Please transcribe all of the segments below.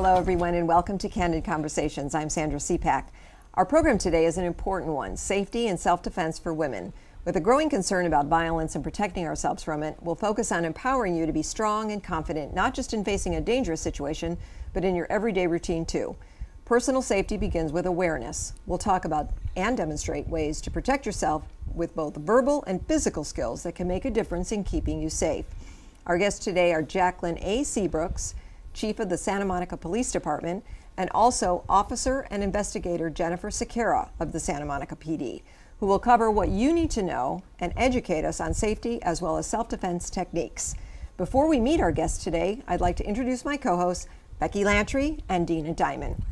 Hello, everyone, and welcome to Candid Conversations. I'm Sandra Seapack. Our program today is an important one, safety and self-defense for women. With a growing concern about violence and protecting ourselves from it, we'll focus on empowering you to be strong and confident, not just in facing a dangerous situation, but in your everyday routine too. Personal safety begins with awareness. We'll talk about and demonstrate ways to protect yourself with both verbal and physical skills that can make a difference in keeping you safe. Our guests today are Jacqueline A. Seabrooks, Chief of the Santa Monica Police Department, and also Officer and Investigator Jennifer Sequeira of the Santa Monica PD, who will cover what you need to know and educate us on safety as well as self-defense techniques. Before we meet our guests today, I'd like to introduce my co-hosts, Becky Lantry and Dina Diamond.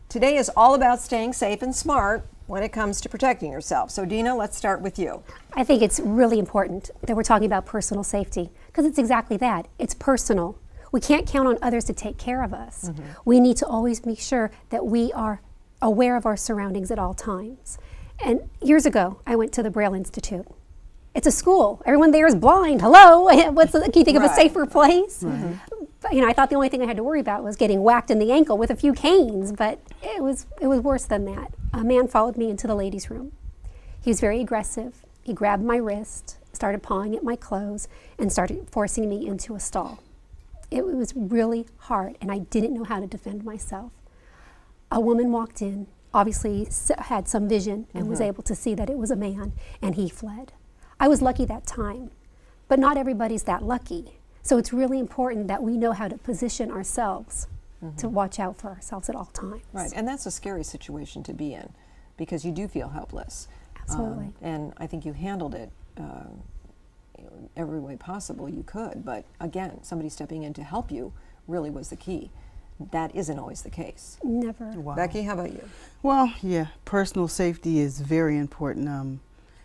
Today is all about staying safe and smart when it comes to protecting yourself. So Dina, let's start with you. I think it's really important that we're talking about personal safety because it's exactly that. It's personal. We can't count on others to take care of us. We need to always make sure that we are aware of our surroundings at all times. And years ago, I went to the Braille Institute. It's a school. Everyone there is blind. Hello. Can you think of a safer place? But, I thought the only thing I had to worry about was getting whacked in the ankle with a few canes, but it was worse than that. A man followed me into the ladies' room. He was very aggressive. He grabbed my wrist, started pawing at my clothes, and started forcing me into a stall. It was really hard, and I didn't know how to defend myself. A woman walked in, obviously had some vision, and was able to see that it was a man, and he fled. I was lucky that time, but not everybody's that lucky. So it's really important that we know how to position ourselves to watch out for ourselves at all times. Right, and that's a scary situation to be in because you do feel helpless. Absolutely. And I think you handled it every way possible you could, but again, somebody stepping in to help you really was the key. That isn't always the case. Never. Wow. Becky, how about you? Well, yeah, personal safety is very important.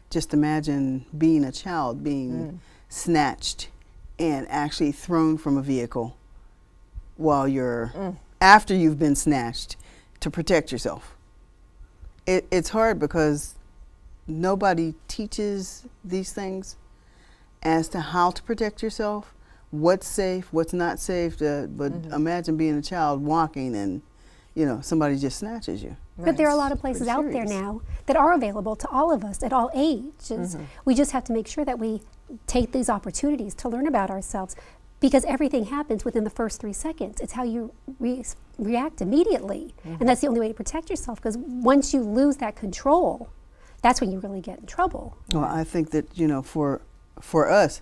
Just imagine being a child being snatched and actually thrown from a vehicle while you're, after you've been snatched, to protect yourself. It's hard because nobody teaches these things as to how to protect yourself, what's safe, what's not safe. But imagine being a child walking and, somebody just snatches you. But there are a lot of places out there now that are available to all of us at all ages. We just have to make sure that we take these opportunities to learn about ourselves because everything happens within the first 3 seconds. It's how you react immediately. And that's the only way to protect yourself because once you lose that control, that's when you really get in trouble. Well, I think that, for us,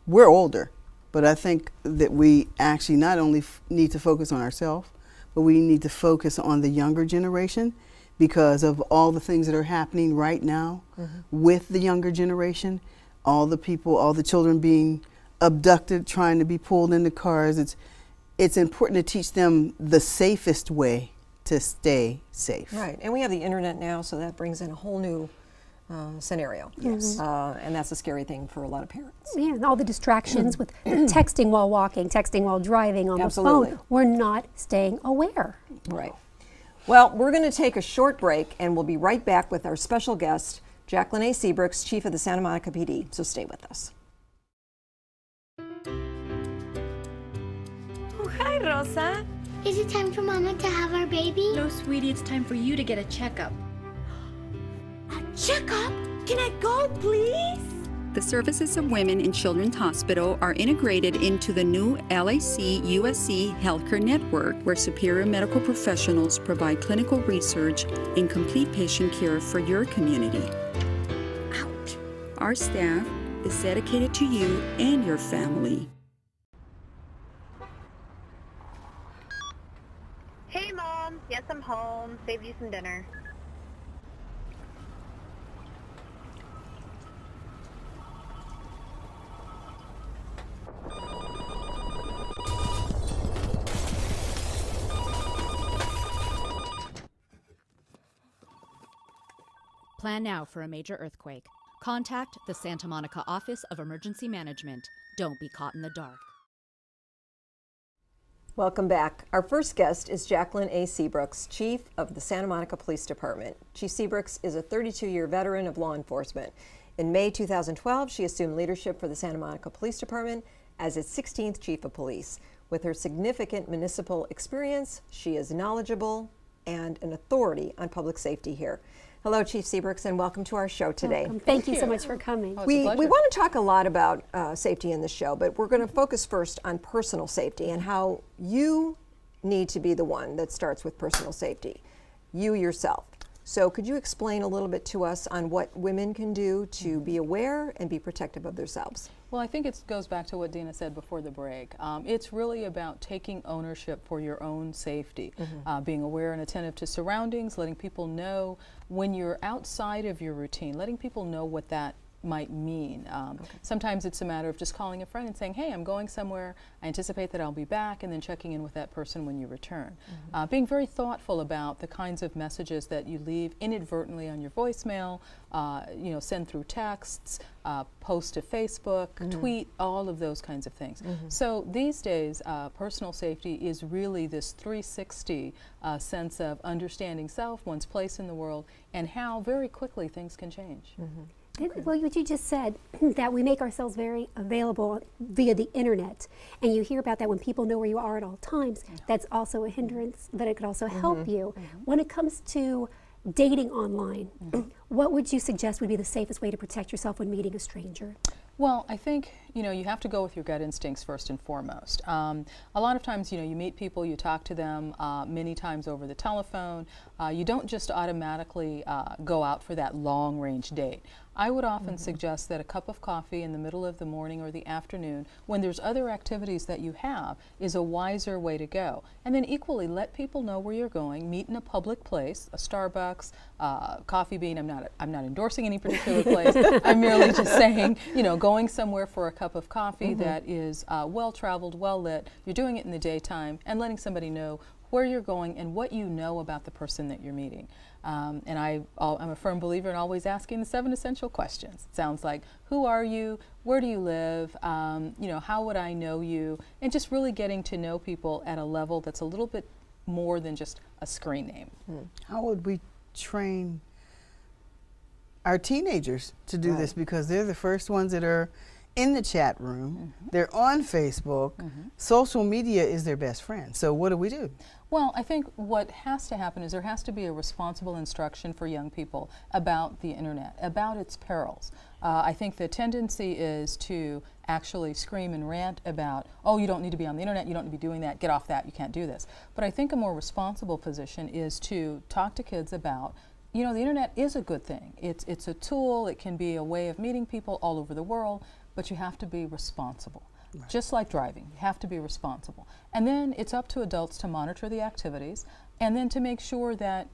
we're older, but I think that we actually not only need to focus on ourselves, but we need to focus on the younger generation because of all the things that are happening right now with the younger generation, all the people, all the children being abducted, trying to be pulled into cars. It's important to teach them the safest way to stay safe. Right, and we have the internet now, so that brings in a whole new scenario. Yes. And that's a scary thing for a lot of parents. Yeah, and all the distractions with texting while walking, texting while driving on the Absolutely. phone. We're not staying aware. Right. Well, we're going to take a short break and we'll be right back with our special guest, Jacqueline A. Seabrooks, Chief of the Santa Monica PD. So stay with us. Oh, hi, Rosa. Is it time for Mama to have our baby? No, sweetie, it's time for you to get a checkup. A checkup? Can I go, please? The services of Women in Children's Hospital are integrated into the new LAC USC Healthcare Network, where superior medical professionals provide clinical research and complete patient care for your community. Ouch. Our staff is dedicated to you and your family. Hey, Mom. Yes, I'm home. Saved you some dinner. Plan now for a major earthquake. Contact the Santa Monica Office of Emergency Management. Don't be caught in the dark. Welcome back. Our first guest is Jacqueline A. Seabrooks, Chief of the Santa Monica Police Department. Chief Seabrooks is a 32-year veteran of law enforcement. In May 2012, she assumed leadership for the Santa Monica Police Department as its 16th Chief of Police. With her significant municipal experience, she is knowledgeable and an authority on public safety here. Hello, Chief Seabrooks, and welcome to our show today. Welcome. Thank you so much for coming. We want to talk a lot about safety in the show, but we're going to focus first on personal safety and how you need to be the one that starts with personal safety, you yourself. So could you explain a little bit to us on what women can do to be aware and be protective of themselves? Well, I think it goes back to what Dina said before the break. It's really about taking ownership for your own safety, being aware and attentive to surroundings, letting people know when you're outside of your routine, letting people know what that might mean. Sometimes it's a matter of just calling a friend and saying, hey, I'm going somewhere, I anticipate that I'll be back, and then checking in with that person when you return. Being very thoughtful about the kinds of messages that you leave inadvertently on your voicemail, send through texts, post to Facebook, tweet, all of those kinds of things. So these days, personal safety is really this 360 sense of understanding self, one's place in the world, and how very quickly things can change. Well, what you just said, that we make ourselves very available via the internet, and you hear about that when people know where you are at all times, that's also a hindrance, but it could also help you. When it comes to dating online, what would you suggest would be the safest way to protect yourself when meeting a stranger? Well, I think, you have to go with your gut instincts first and foremost. A lot of times, you meet people, you talk to them many times over the telephone. You don't just automatically go out for that long-range date. I would often suggest that a cup of coffee in the middle of the morning or the afternoon, when there's other activities that you have, is a wiser way to go. And then equally, let people know where you're going. Meet in a public place, a Starbucks, Coffee Bean. I'm not endorsing any particular place. I'm merely just saying, going somewhere for a cup of coffee that is well-traveled, well-lit. You're doing it in the daytime, and letting somebody know where you're going and what you know about the person that you're meeting. And I'm a firm believer in always asking the 7 essential questions. It sounds like, who are you? Where do you live? How would I know you? And just really getting to know people at a level that's a little bit more than just a screen name. How would we train our teenagers to do this? Because they're the first ones that are in the chat room, they're on Facebook, social media is their best friend. So what do we do? Well, I think what has to happen is there has to be a responsible instruction for young people about the internet, about its perils. I think the tendency is to actually scream and rant about, oh, you don't need to be on the internet, you don't need to be doing that, get off that, you can't do this. But I think a more responsible position is to talk to kids about, the internet is a good thing. It's a tool, it can be a way of meeting people all over the world, but you have to be responsible. Just like driving, you have to be responsible. And then it's up to adults to monitor the activities and then to make sure that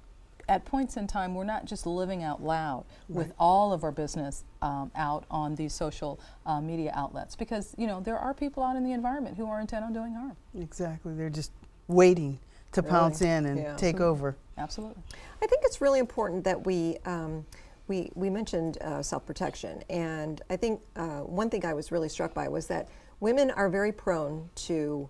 at points in time we're not just living out loud with all of our business out on these social media outlets, because there are people out in the environment who are intent on doing harm. Exactly, they're just waiting to pounce in and take over. Absolutely. I think it's really important that we mentioned self-protection, and I think one thing I was really struck by was that women are very prone to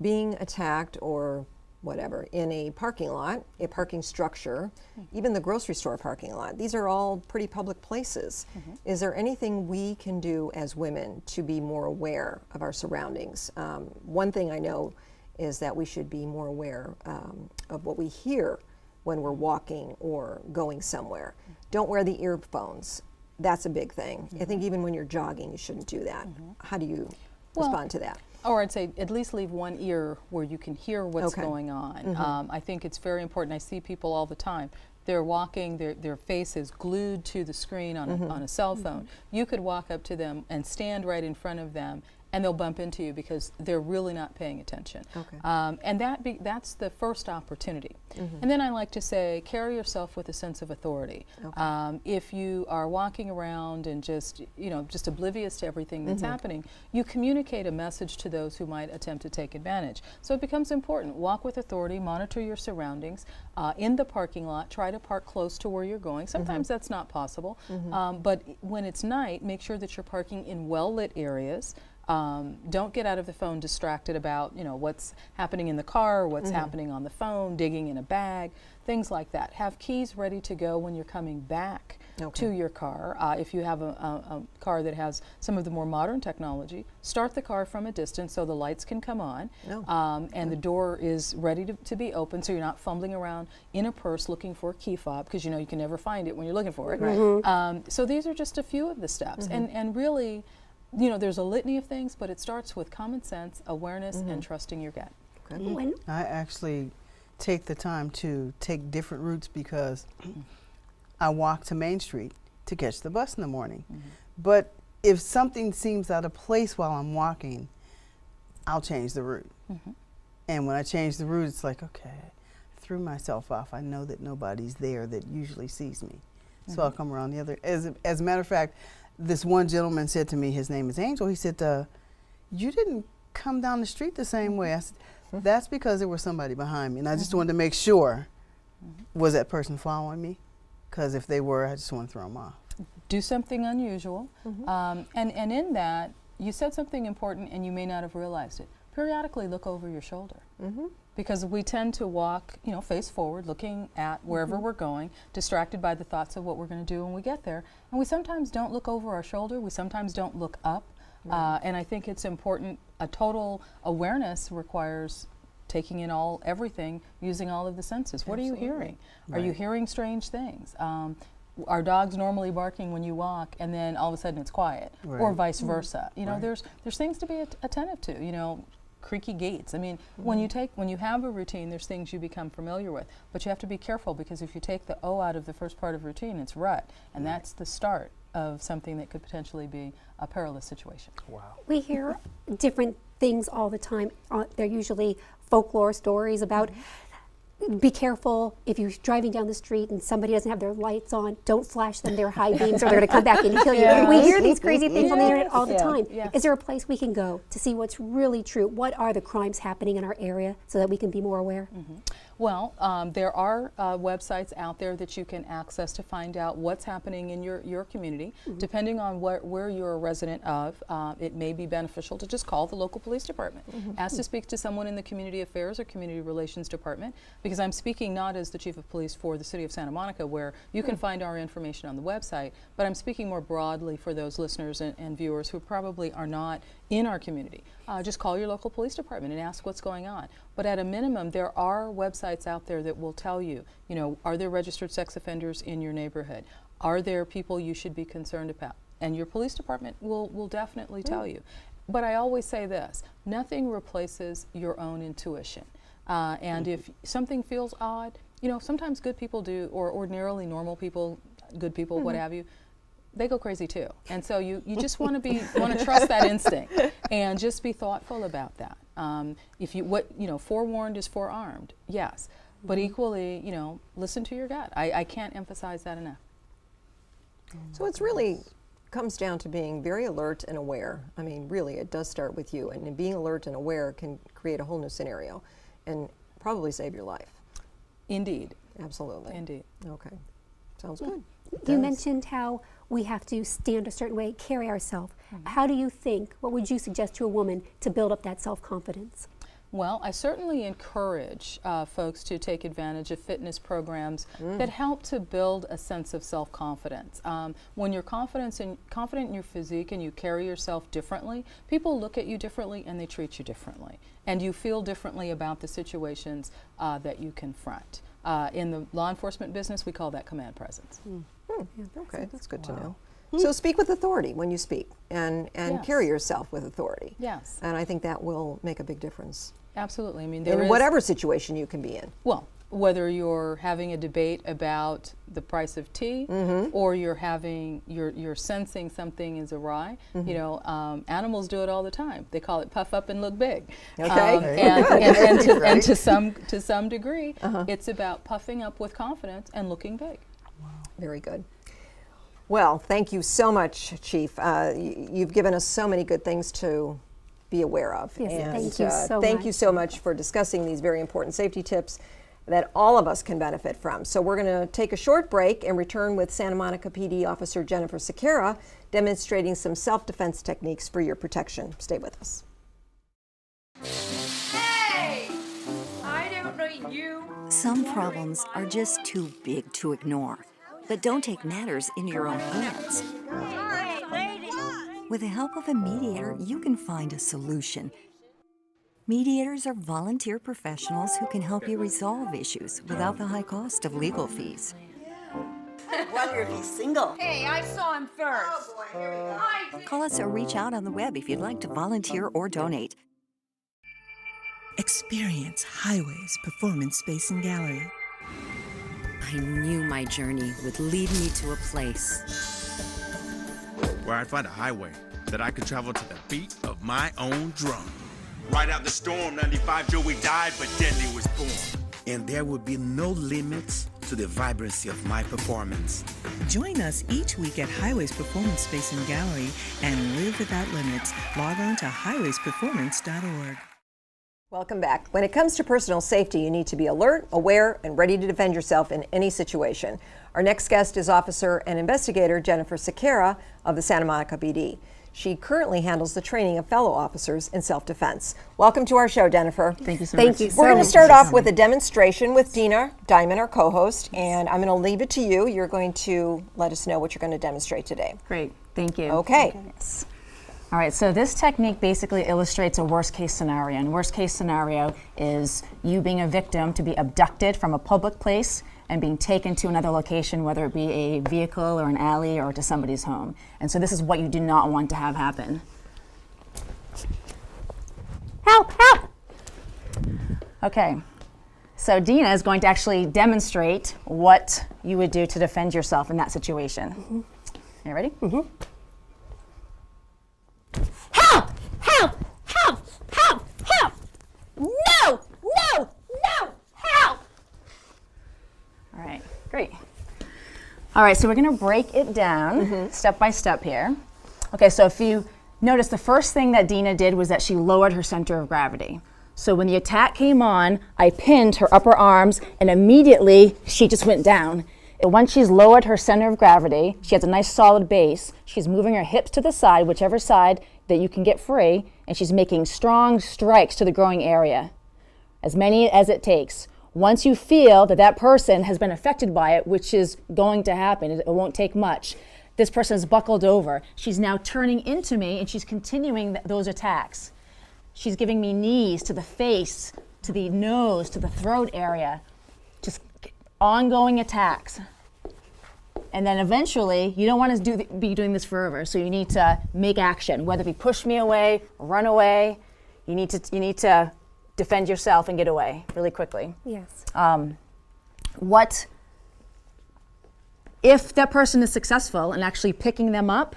being attacked or whatever in a parking lot, a parking structure, even the grocery store parking lot. These are all pretty public places. Is there anything we can do as women to be more aware of our surroundings? One thing I know is that we should be more aware of what we hear when we're walking or going somewhere. Don't wear the earphones. That's a big thing. I think even when you're jogging, you shouldn't do that. How do you respond to that? Or I'd say at least leave one ear where you can hear what's going on. I think it's very important. I see people all the time. They're walking, their face is glued to the screen on a cell phone. You could walk up to them and stand right in front of them, and they'll bump into you because they're really not paying attention. And that's the first opportunity. And then I like to say, carry yourself with a sense of authority. If you are walking around and just oblivious to everything that's happening, you communicate a message to those who might attempt to take advantage. So it becomes important. Walk with authority, monitor your surroundings. In the parking lot, try to park close to where you're going. Sometimes that's not possible, but when it's night, make sure that you're parking in well-lit areas. Don't get out of the phone distracted about, you know, what's happening in the car, what's happening on the phone, digging in a bag, things like that. Have keys ready to go when you're coming back to your car. If you have a car that has some of the more modern technology, start the car from a distance so the lights can come on, and the door is ready to be open, so you're not fumbling around in a purse looking for a key fob, because you know you can never find it when you're looking for it. So these are just a few of the steps, and really, you know, there's a litany of things, but it starts with common sense, awareness, and trusting your gut. I actually take the time to take different routes because I walk to Main Street to catch the bus in the morning. But if something seems out of place while I'm walking, I'll change the route. And when I change the route, it's like, okay, I threw myself off. I know that nobody's there that usually sees me. So I'll come around the other. As a matter of fact, this one gentleman said to me, his name is Angel, he said, you didn't come down the street the same way. I said, that's because there was somebody behind me. And I just wanted to make sure, was that person following me? Because if they were, I just want to throw them off. Do something unusual. And in that, you said something important and you may not have realized it. Periodically look over your shoulder. Because we tend to walk, you know, face forward, looking at wherever we're going, distracted by the thoughts of what we're going to do when we get there. And we sometimes don't look over our shoulder. We sometimes don't look up. And I think it's important. A total awareness requires taking in everything, using all of the senses. What are you hearing? Are you hearing strange things? Are dogs normally barking when you walk, and then all of a sudden it's quiet, or vice versa? You know, there's things to be attentive to. You know, creaky gates. I mean, when you have a routine, there's things you become familiar with, but you have to be careful, because if you take the O out of the first part of routine, it's rut, and that's the start of something that could potentially be a perilous situation. We hear different things all the time. They're usually folklore stories about be careful if you're driving down the street and somebody doesn't have their lights on, don't flash them their high beams or they're going to come back and kill you. We hear these crazy things on the internet all the time. Is there a place we can go to see what's really true? What are the crimes happening in our area so that we can be more aware? Well, there are websites out there that you can access to find out what's happening in your community. Depending on where you're a resident of, it may be beneficial to just call the local police department. Ask to speak to someone in the community affairs or community relations department, because I'm speaking not as the chief of police for the city of Santa Monica, where you can find our information on the website, but I'm speaking more broadly for those listeners and viewers who probably are not in our community. Just call your local police department and ask what's going on. But at a minimum, there are websites out there that will tell you, you know, are there registered sex offenders in your neighborhood? Are there people you should be concerned about? And your police department will definitely tell you. But I always say this, nothing replaces your own intuition. And if something feels odd, you know, sometimes good people do, or ordinarily normal people, good people, what have you, they go crazy too. And so you just want to trust that instinct and just be thoughtful about that. Forewarned is forearmed, yes, but equally, you know, listen to your gut. I can't emphasize that enough. So it's really comes down to being very alert and aware. I mean, really, it does start with you, and being alert and aware can create a whole new scenario and probably save your life. Indeed. Absolutely. Indeed. Okay. Sounds good. You mentioned how we have to stand a certain way, carry ourselves. How do you think, what would you suggest to a woman to build up that self-confidence? Well, I certainly encourage folks to take advantage of fitness programs that help to build a sense of self-confidence. When you're confident in your physique and you carry yourself differently, people look at you differently and they treat you differently. And you feel differently about the situations that you confront. In the law enforcement business, we call that command presence. Okay, that's good to know. So speak with authority when you speak, and carry yourself with authority. Yes. And I think that will make a big difference. Absolutely. I mean, in whatever situation you can be in. Well, whether you're having a debate about the price of tea, or you're sensing something is awry. You know, animals do it all the time. They call it puff up and look big. Okay. And to some degree, it's about puffing up with confidence and looking big. Wow. Very good. Well, thank you so much, Chief. You've given us so many good things to be aware of. Yes, and thank you so much. Thank you so much for discussing these very important safety tips. that all of us can benefit from. So we're going to take a short break and return with Santa Monica PD Officer Jennifer Sequeira demonstrating some self-defense techniques for your protection. Stay with us. Hey! I don't know you. Some problems are just too big to ignore. But don't take matters into your own hands. With the help of a mediator, you can find a solution. Mediators are volunteer professionals who can help you resolve issues without the high cost of legal fees. Wonder if he's single. Hey, I saw him first. Call us or reach out on the web if you'd like to volunteer or donate. Experience Highway's Performance Space and Gallery. I knew my journey would lead me to a place where I'd find a highway that I could travel to the beat of my own drum. Right out the storm, 95 Joey died, but deadly was born. And there would be no limits to the vibrancy of my performance. Join us each week at Highway's Performance Space and Gallery and live without limits. Log on to highwaysperformance.org. Welcome back. When it comes to personal safety, you need to be alert, aware, and ready to defend yourself in any situation. Our next guest is Officer and Investigator Jennifer Sequeira of the Santa Monica PD. She currently handles the training of fellow officers in self-defense. Welcome to our show, Jennifer. Thank you so much. We're going to start off with a demonstration with Dina Diamond, our co-host, and I'm going to leave it to you. You're going to let us know what you're going to demonstrate today. Great, thank you. Okay. Yes. All right, so this technique basically illustrates a worst case scenario. And worst case scenario is you being a victim to be abducted from a public place and being taken to another location, whether it be a vehicle or an alley or to somebody's home. And so this is what you do not want to have happen. Help, help! Okay, so Dina is going to actually demonstrate what you would do to defend yourself in that situation. Mm-hmm. You ready? Mm-hmm. Help! Help! Help! Help! Help! No! No! No! Help! All right, great. All right, so we're going to break it down step by step here. Okay, so if you notice, the first thing that Dina did was that she lowered her center of gravity. So when the attack came on, I pinned her upper arms, and immediately she just went down. And once she's lowered her center of gravity, she has a nice solid base. She's moving her hips to the side, whichever side that you can get free, and she's making strong strikes to the growing area, as many as it takes. Once you feel that that person has been affected by it, which is going to happen, it won't take much, this person is buckled over. She's now turning into me, and she's continuing those attacks. She's giving me knees to the face, to the nose, to the throat area, just ongoing attacks. And then eventually, you don't want to be doing this forever, so you need to make action, whether it be push me away, run away. You need to defend yourself and get away really quickly. Yes. What if that person is successful in actually picking them up?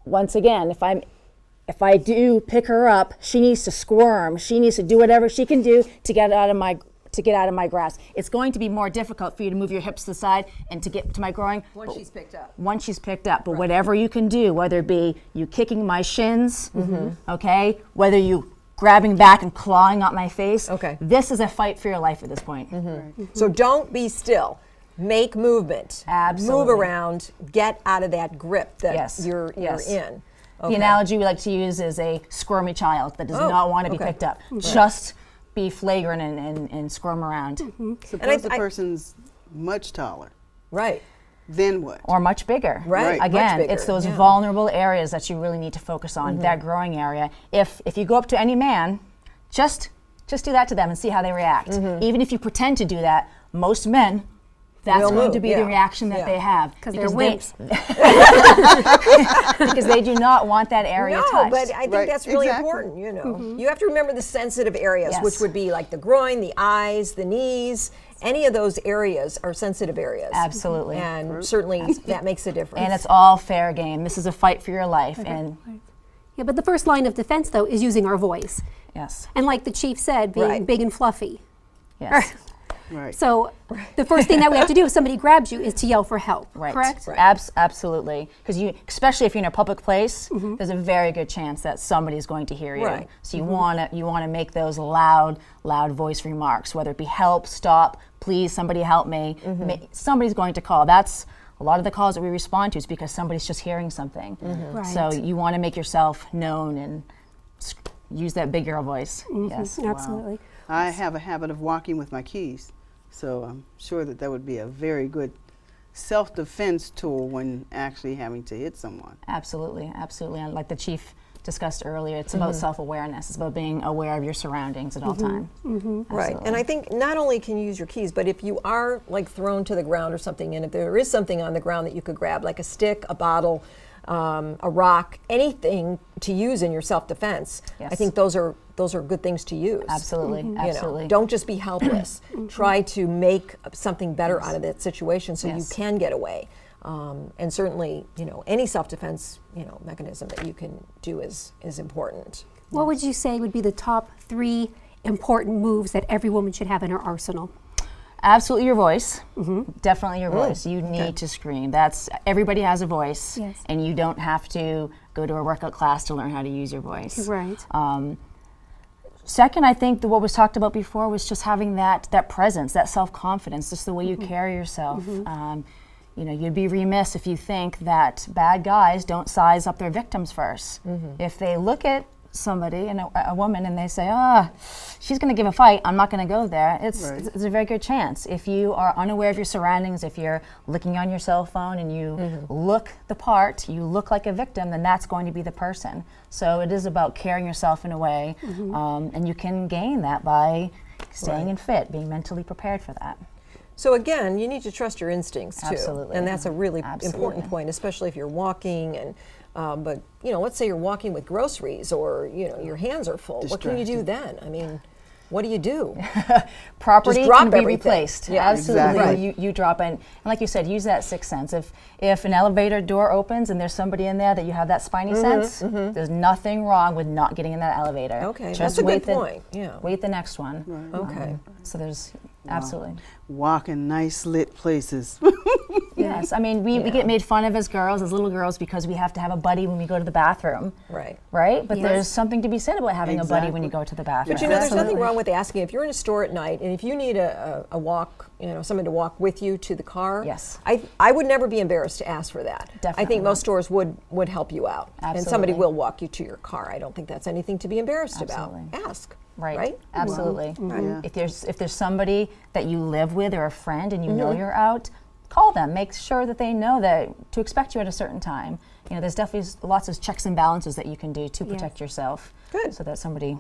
Once again, if I do pick her up, she needs to squirm. She needs to do whatever she can do to get out of my grasp. It's going to be more difficult for you to move your hips to the side and to get to my groin. Once she's picked up. Once she's picked up. But whatever you can do, whether it be you kicking my shins, okay, whether you grabbing back and clawing at my face, this is a fight for your life at this point. So don't be still. Make movement. Absolutely. Move around. Get out of that grip that you're in. The analogy we like to use is a squirmy child that does not want to be picked up. Just be flagrant and squirm around. Suppose the person's much taller. Right. Then what? Or much bigger. Right. Again, much bigger. it's those vulnerable areas that you really need to focus on, that growing area. If you go up to any man, just do that to them and see how they react. Even if you pretend to do that, most men, that's going to be the reaction that they have. Because they're wimps. Because they do not want that area touched. No, but I think that's really important, you know. You have to remember the sensitive areas, which would be like the groin, the eyes, the knees. Any of those areas are sensitive areas. Absolutely. And certainly that makes a difference. And it's all fair game. This is a fight for your life. And yeah, but the first line of defense, though, is using our voice. Yes. And like the chief said, being big and fluffy. Yes. Right. So the first thing that we have to do if somebody grabs you is to yell for help. Right. Correct? Absolutely. Because especially if you're in a public place, there's a very good chance that somebody's going to hear you. Right. So you wanna make those loud voice remarks, whether it be help, stop, please, somebody help me. Somebody's going to call. That's a lot of the calls that we respond to is because somebody's just hearing something. Right. So you want to make yourself known and use that big girl voice. Yes. Absolutely. Wow. I have a habit of walking with my keys, so I'm sure that would be a very good self-defense tool when actually having to hit someone. Absolutely, absolutely. And like the chief discussed earlier, it's about self-awareness. It's about being aware of your surroundings at all times. Right, and I think not only can you use your keys, but if you are like thrown to the ground or something, and if there is something on the ground that you could grab, like a stick, a bottle, a rock, anything to use in your self-defense, I think those are good things to use. Absolutely, absolutely. You know, don't just be helpless. Try to make something better out of that situation so you can get away. And certainly, you know, any self-defense, you know, mechanism that you can do is important. What would you say would be the top 3 important moves that every woman should have in her arsenal? Absolutely your voice. Definitely your voice. You need to scream. Everybody has a voice, and you don't have to go to a workout class to learn how to use your voice. Right. Second, I think what was talked about before was just having that presence, that self-confidence, just the way you carry yourself. You know, you'd be remiss if you think that bad guys don't size up their victims first. If they look at somebody, and a woman, and they say, she's going to give a fight, I'm not going to go there, it's a very good chance. If you are unaware of your surroundings, if you're looking on your cell phone and you look the part, you look like a victim, then that's going to be the person. So it is about carrying yourself in a way, and you can gain that by staying in fit, being mentally prepared for that. So again, you need to trust your instincts too. Absolutely. And that's a really important point, especially if you're walking and but you know, let's say you're walking with groceries or you know your hands are full. What can you do then? I mean, what do you do? Property drop can be everything. Replaced. Yeah, absolutely. exactly. You drop in, and like you said, use that sixth sense. If an elevator door opens and there's somebody in there that you have that spidey sense, there's nothing wrong with not getting in that elevator. Okay, just that's a wait good point. Yeah. Wait the next one. Right. Okay. So there's absolutely. Walk in nice lit places. Yes, I mean we get made fun of as girls, as little girls, because we have to have a buddy when we go to the bathroom. Right. Right? But there's something to be said about having a buddy when you go to the bathroom. But you know, there's nothing wrong with asking if you're in a store at night and if you need a walk, you know, someone to walk with you to the car. Yes. I would never be embarrassed to ask for that. Definitely I think not. most stores would help you out. Absolutely. And somebody will walk you to your car. I don't think that's anything to be embarrassed Absolutely. about. Ask. Right. Absolutely. Yeah. If there's somebody that you live with or a friend and you know you're out, call them. Make sure that they know that to expect you at a certain time. You know, there's definitely lots of checks and balances that you can do to protect yourself. Good. So that somebody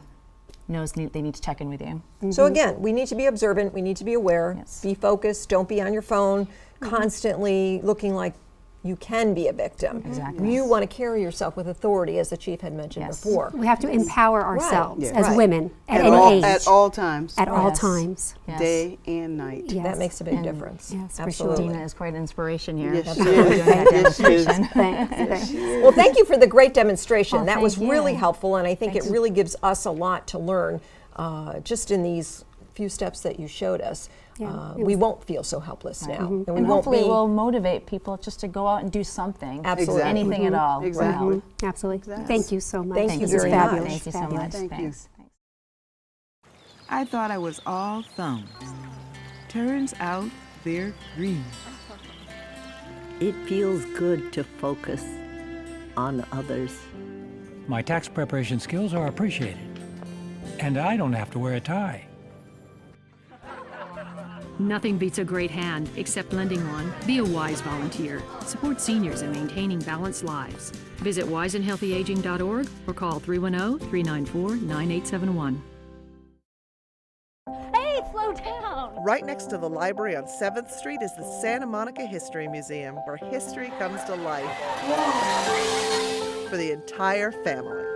knows they need to check in with you. So again, we need to be observant, we need to be aware, be focused, don't be on your phone constantly looking like you can be a victim. Exactly. You want to carry yourself with authority, as the chief had mentioned before. We have to empower ourselves Yes. as Right. women at any age. At all times. At all times. Yes. Day and night. Yes. That makes a big And- difference. Yes, for sure. Absolutely. Dina is quite an inspiration here. Yes, she For is. doing that Yes, she is. demonstration. Thanks. Well, thank you for the great demonstration. Oh, That was thank really you. helpful, and I think Thanks. it really gives us a lot to learn just in these few steps that you showed us. Yeah, We won't feel so helpless now. And we And won't hopefully be. it will motivate people just to go out and do something. Absolutely. Anything at all. Exactly. Absolutely. Thank you so much. Thank you This is very much. fabulous. Thank you so Fabulous. much. Thank you. Thanks. I thought I was all thumbs. Turns out they're green. It feels good to focus on others. My tax preparation skills are appreciated, and I don't have to wear a tie. Nothing beats a great hand, except lending one. Be a WISE volunteer. Support seniors in maintaining balanced lives. Visit wiseandhealthyaging.org or call 310-394-9871. Hey, slow down! Right next to the library on 7th Street is the Santa Monica History Museum, where history comes to life for the entire family.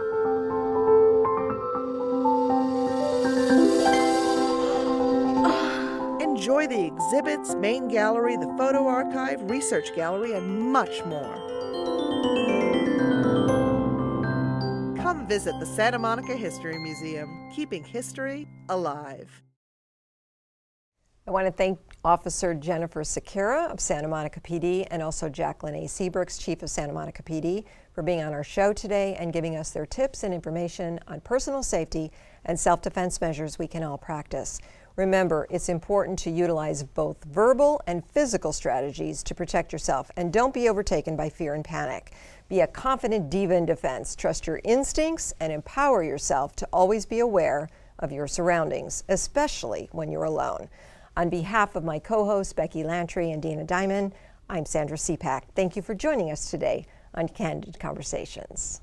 Enjoy the exhibits, main gallery, the photo archive, research gallery, and much more. Come visit the Santa Monica History Museum, keeping history alive. I want to thank Officer Jennifer Sekira of Santa Monica PD and also Jacqueline A. Seabrooks, Chief of Santa Monica PD, for being on our show today and giving us their tips and information on personal safety and self-defense measures we can all practice. Remember, it's important to utilize both verbal and physical strategies to protect yourself, and don't be overtaken by fear and panic. Be a confident diva in defense. Trust your instincts and empower yourself to always be aware of your surroundings, especially when you're alone. On behalf of my co-hosts Becky Lantry and Dina Diamond, I'm Sandra Seapack. Thank you for joining us today on Candid Conversations.